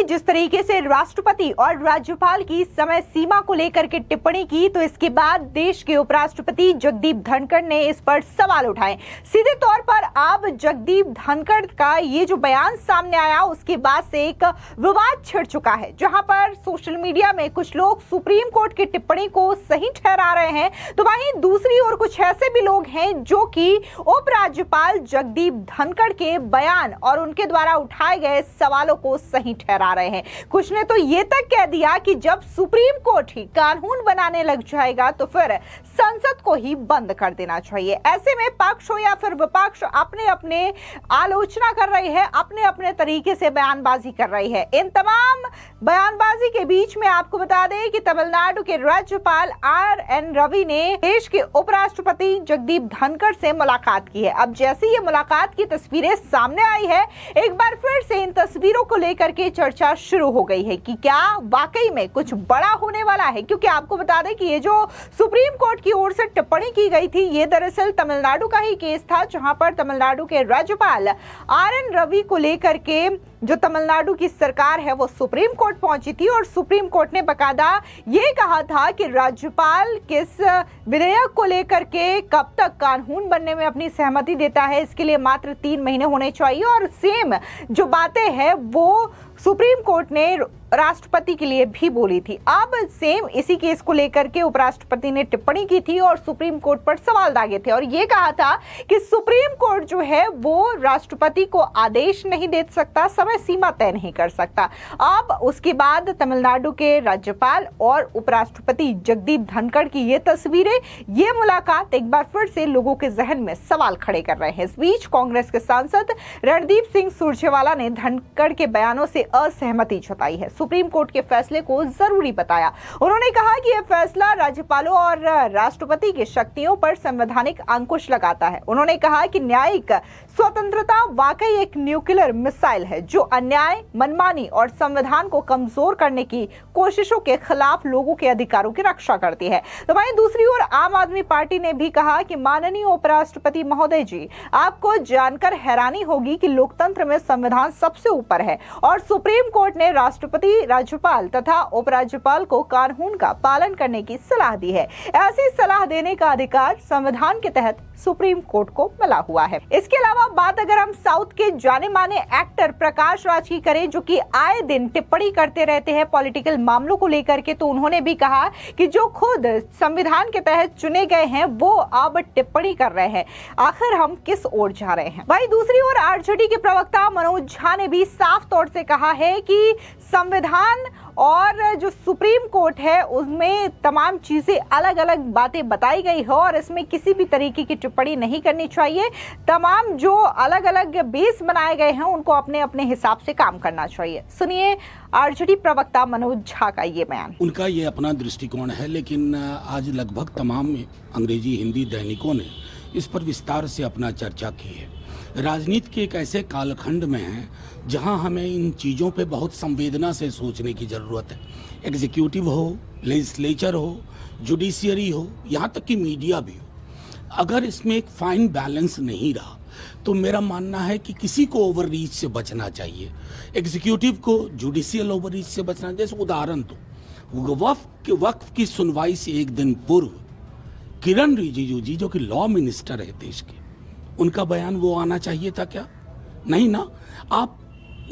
ने जिस तरीके से राष्ट्रपति और राज्यपाल की समय सीमा को लेकर के टिप्पणी की, तो इसके बाद देश के उपराष्ट्रपति जगदीप धनखड़ ने इस पर सवाल उठाए। सीधे तौर पर अब जगदीप धनखड़ का ये जो बयान सामने आया, उसके बाद से एक विवाद छिड़ चुका है, जहां पर सोशल मीडिया में कुछ लोग सुप्रीम कोर्ट की टिप्पणी को सही ठहरा रहे हैं, तो वहीं दूसरी ओर कुछ ऐसे भी लोग हैं जो कि उपराज्यपाल जगदीप धनखड़ के बयान और उनके द्वारा उठाए गए सवालों को सही ठहरा रहे हैं। कुछ ने तो ये तक कह दिया कि जब सुप्रीम कोर्ट ही कानून बनाने लग जाएगा तो फिर संसद को ही बंद कर देना चाहिए। ऐसे में पक्ष हो या फिर विपक्ष अपने अपने आलोचना कर रही है, अपने अपने तरीके से बयानबाजी कर रही है। इन तमाम बयानबाजी के बीच में आपको बता दें कि तमिलनाडु के राज्यपाल RN रवि ने देश के उपराष्ट्रपति जगदीप धनखड़ से मुलाकात की है। अब जैसे ये मुलाकात की तस्वीरें सामने आई है, एक बार फिर से इन तस्वीरों को लेकर के चर्चा शुरू हो गई है कि क्या वाकई में कुछ बड़ा होने वाला है, क्योंकि आपको बता दें कि ये जो सुप्रीम कोर्ट की ओर से टिप्पणी की गई थी, ये दरअसल तमिलनाडु का ही केस था, जहां पर तमिलनाडु के राज्यपाल RN रवि को लेकर के जो तमिलनाडु की सरकार है वो सुप्रीम कोर्ट पहुंची थी और सुप्रीम कोर्ट ने बकायदा ये कहा था कि राज्यपाल किस विधेयक को लेकर के कब तक कानून बनने में अपनी सहमति देता है, इसके लिए मात्र 3 महीने होने चाहिए। और सेम जो बातें हैं वो सुप्रीम कोर्ट ने राष्ट्रपति के लिए भी बोली थी। अब सेम इसी केस को लेकर के उपराष्ट्रपति ने टिप्पणी की थी और सुप्रीम कोर्ट पर सवाल दागे थे और ये कहा था कि सुप्रीम कोर्ट जो है वो राष्ट्रपति को आदेश नहीं दे सकता, समय सीमा तय नहीं कर सकता। अब उसके बाद तमिलनाडु के राज्यपाल और उपराष्ट्रपति जगदीप धनखड़ की ये तस्वीरें, ये मुलाकात एक बार फिर से लोगों के जहन में सवाल खड़े कर रहे हैं। इस बीच कांग्रेस के सांसद रणदीप सिंह सुरजेवाला ने धनखड़ के बयानों से असहमति जताई है, सुप्रीम कोर्ट के फैसले को जरूरी बताया। उन्होंने कहा कि यह फैसला राज्यपालों और राष्ट्रपति की शक्तियों पर संवैधानिक अंकुश लगाता है। उन्होंने कहा कि न्यायिक स्वतंत्रता वाकई एक न्यूक्लियर मिसाइल है जो अन्याय, मनमानी और संविधान को कमजोर करने की कोशिशों के खिलाफ लोगों के अधिकारों की रक्षा करती है। तो वहीं दूसरी ओर आम आदमी पार्टी ने भी कहा कि माननीय उपराष्ट्रपति महोदय जी, आपको जानकर हैरानी होगी कि लोकतंत्र में संविधान सबसे ऊपर है और सुप्रीम कोर्ट ने राष्ट्रपति, राज्यपाल तथा उपराज्यपाल को कानून का पालन करने की सलाह दी है। ऐसी सलाह देने का अधिकार संविधान के तहत सुप्रीम कोर्ट को मिला हुआ है। इसके अलावा बात अगर हम साउथ के जाने माने एक्टर प्रकाश राज की करें, जो कि आए दिन टिप्पणी करते रहते हैं पॉलिटिकल मामलों को लेकर के, तो उन्होंने भी कहा कि जो खुद संविधान के तहत चुने गए हैं वो अब टिप्पणी कर रहे हैं। आखिर हम किस ओर जा रहे हैं? वहीं दूसरी ओर आरजेडी के प्रवक्ता मनोज झा ने भी साफ तौर से कहा है कि संविधान और जो सुप्रीम कोर्ट है उसमें तमाम चीजें अलग अलग बातें बताई गई है और इसमें किसी भी तरीके की टिप्पणी नहीं करनी चाहिए। तमाम जो अलग अलग बेस बनाए गए हैं उनको अपने अपने हिसाब से काम करना चाहिए। सुनिए आरजेडी प्रवक्ता मनोज झा का ये बयान। उनका ये अपना दृष्टिकोण है, लेकिन आज लगभग तमाम अंग्रेजी हिंदी दैनिकों ने इस पर विस्तार से अपना चर्चा की है। राजनीति के एक ऐसे कालखंड में है जहां हमें इन चीज़ों पे बहुत संवेदना से सोचने की ज़रूरत है। एग्जीक्यूटिव हो, लेजिस्लेचर हो, जुडिशियरी हो, यहाँ तक कि मीडिया भी हो। अगर इसमें एक फाइन बैलेंस नहीं रहा तो मेरा मानना है कि किसी को ओवररीच से बचना चाहिए। एग्जीक्यूटिव को जुडिशियल ओवररीच से बचना। जैसे उदाहरण तो वक्फ की सुनवाई से एक दिन पूर्व किरण रिजिजू जी, जो कि लॉ मिनिस्टर है देश के, उनका बयान वो आना चाहिए था क्या? नहीं ना। आप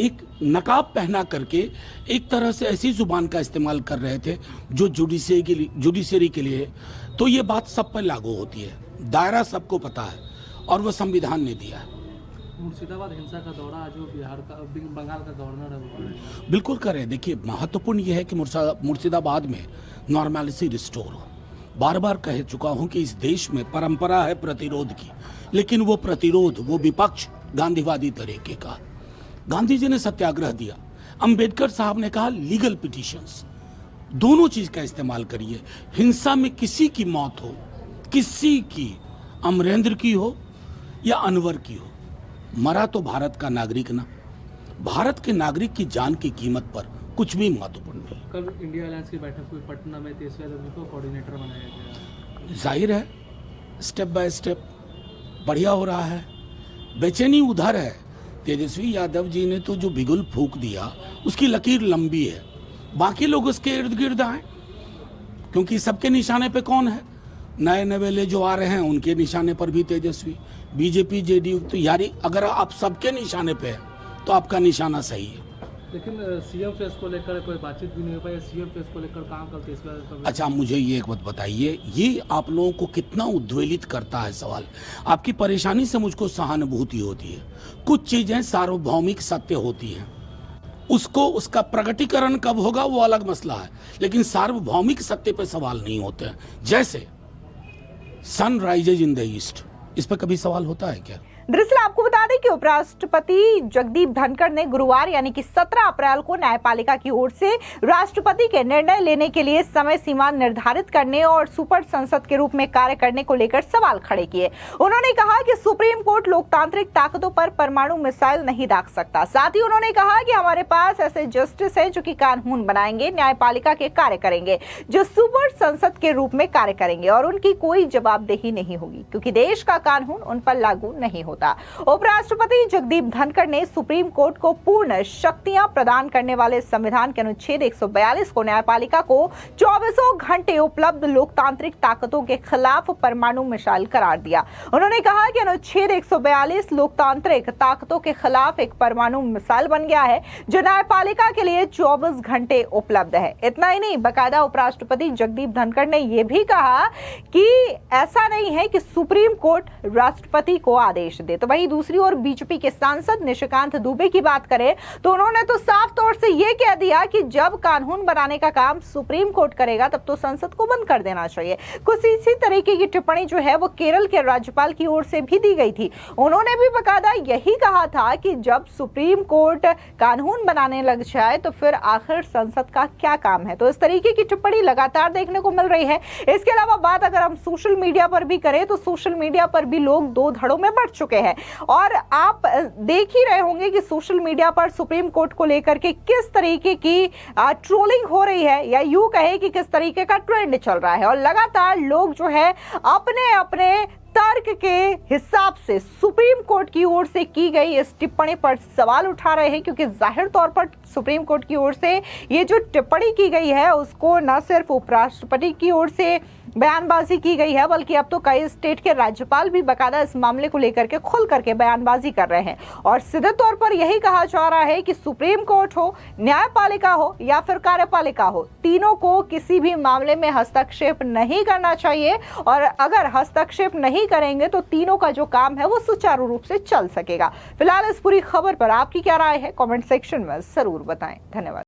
एक नकाब पहना करके एक तरह से ऐसी जुबान का इस्तेमाल कर रहे थे जो जुडिशरी के लिए, तो ये बात सब पर लागू होती है। दायरा सबको पता है और वो संविधान ने दिया है। मुर्शिदाबाद हिंसा का दौरा आज बिहार का, बंगाल का गवर्नर है वो बिल्कुल करें। देखिए, महत्वपूर्ण ये है कि मुर्शिदाबाद में नॉर्मलिटी रिस्टोर हो। बार बार कह चुका हूं कि इस देश में परंपरा है प्रतिरोध की, लेकिन वो प्रतिरोध, वो विपक्ष गांधीवादी तरीके का। गांधी जी ने सत्याग्रह दिया, अंबेडकर साहब ने कहा लीगल पिटीशंस, दोनों चीज का इस्तेमाल करिए। हिंसा में किसी की मौत हो, किसी की, अमरेंद्र की हो या अनवर की हो, मरा तो भारत का नागरिक ना। भारत के नागरिक की जान की कीमत पर कुछ भी महत्वपूर्ण नहीं। कल इंडिया अलायंस की बैठक हुई पटना में, तेजस्वी को कोऑर्डिनेटर बनाया गया। जाहिर है स्टेप बाय स्टेप बढ़िया हो रहा है। बेचैनी उधर है तेजस्वी यादव जी ने तो जो बिगुल फूंक दिया उसकी लकीर लंबी है, बाकी लोग उसके इर्द गिर्द आए, क्योंकि सबके निशाने पे कौन है? नए नवेले जो आ रहे हैं उनके निशाने पर भी तेजस्वी, बीजेपी, जेडीयू। तो यारी अगर आप सबके निशाने पे है तो आपका निशाना सही है। लेकिन सीएम फेस को लेकर कोई बातचीत भी नहीं हो पाई। सीएम फेस को लेकर कहाँ कल तेजस्वी। अच्छा, मुझे ये एक बात बताइए, ये आप लोगों को कितना उद्वेलित करता है सवाल? आपकी परेशानी से मुझको सहानुभूति होती है। कुछ चीजें सार्वभौमिक सत्य होती हैं, उसको उसका प्रकटीकरण कब होगा वो अलग मसला है, लेकिन सार्वभौमिक सत्य पे सवाल नहीं होते हैं। जैसे sun rises in the east, इस पर कभी सवाल होता है क्या? दरअसल आपको बता दें कि उपराष्ट्रपति जगदीप धनखड़ ने गुरुवार यानी कि 17 अप्रैल को न्यायपालिका की ओर से राष्ट्रपति के निर्णय लेने के लिए समय सीमा निर्धारित करने और सुपर संसद के रूप में कार्य करने को लेकर सवाल खड़े किए। उन्होंने कहा कि सुप्रीम कोर्ट लोकतांत्रिक ताकतों पर परमाणु मिसाइल नहीं दाग सकता। साथ ही उन्होंने कहा कि हमारे पास ऐसे जस्टिस हैं जो कि कानून बनाएंगे, न्यायपालिका के कार्य करेंगे, जो सुपर संसद के रूप में कार्य करेंगे और उनकी कोई जवाबदेही नहीं होगी, क्योंकि देश का कानून उन पर लागू नहीं होता। उपराष्ट्रपति जगदीप धनखड़ ने सुप्रीम कोर्ट को पूर्ण शक्तियां प्रदान करने वाले संविधान के अनुच्छेद 142 को न्यायपालिका को 24 घंटे उपलब्ध लोकतांत्रिक ताकतों के खिलाफ परमाणु मिसाइल करार दिया। उन्होंने कहा कि अनुच्छेद 142 लोकतांत्रिक ताकतों के खिलाफ एक परमाणु मिसाइल बन गया है जो न्यायपालिका के लिए 24 घंटे उपलब्ध है। इतना ही नहीं, बाकायदा उपराष्ट्रपति जगदीप धनखड़ ने यह भी कहा कि ऐसा नहीं है कि सुप्रीम कोर्ट राष्ट्रपति को आदेश दे। तो वहीं दूसरी ओर बीजेपी के सांसद निशिकांत दुबे की बात करें तो उन्होंने तो साफ तौर से यह कह दिया कि जब कानून बनाने का काम सुप्रीम कोर्ट करेगा तब तो संसद को बंद कर देना चाहिए। कुछ इसी तरीके की टिप्पणी जो है वो केरल के राज्यपाल की ओर से भी दी गई थी। उन्होंने भी बाकायदा यही कहा था कि जब सुप्रीम कोर्ट कानून बनाने लग जाए तो फिर आखिर संसद का क्या काम है। तो इस तरीके की टिप्पणी लगातार देखने को मिल रही है। इसके अलावा बात अगर हम सोशल मीडिया पर भी करें तो सोशल मीडिया पर भी लोग दो धड़ों में बढ़ चुके हैं और आप देख ही रहे होंगे कि सोशल मीडिया पर सुप्रीम कोर्ट को लेकर के किस तरीके की ट्रोलिंग हो रही है, या यूं कहे कि किस तरीके का ट्रेंड चल रहा है। और लगातार लोग जो है अपने अपने तर्क के हिसाब से सुप्रीम कोर्ट की ओर से की गई इस टिप्पणी पर सवाल उठा रहे हैं, क्योंकि जाहिर तौर पर सुप्रीम कोर्ट की ओर से ये जो टिप्पणी की गई है उसको न सिर्फ उपराष्ट्रपति की ओर से बयानबाजी की गई है, बल्कि अब तो कई स्टेट के राज्यपाल भी बाकायदा इस मामले को लेकर के खुल करके बयानबाजी कर रहे हैं। और सीधे तौर पर यही कहा जा रहा है कि सुप्रीम कोर्ट हो, न्यायपालिका हो या फिर कार्यपालिका हो, तीनों को किसी भी मामले में हस्तक्षेप नहीं करना चाहिए। और अगर हस्तक्षेप नहीं करेंगे तो तीनों का जो काम है वो सुचारू रूप से चल सकेगा। फिलहाल इस पूरी खबर पर आपकी क्या राय है, कमेंट सेक्शन में जरूर बताएं। धन्यवाद।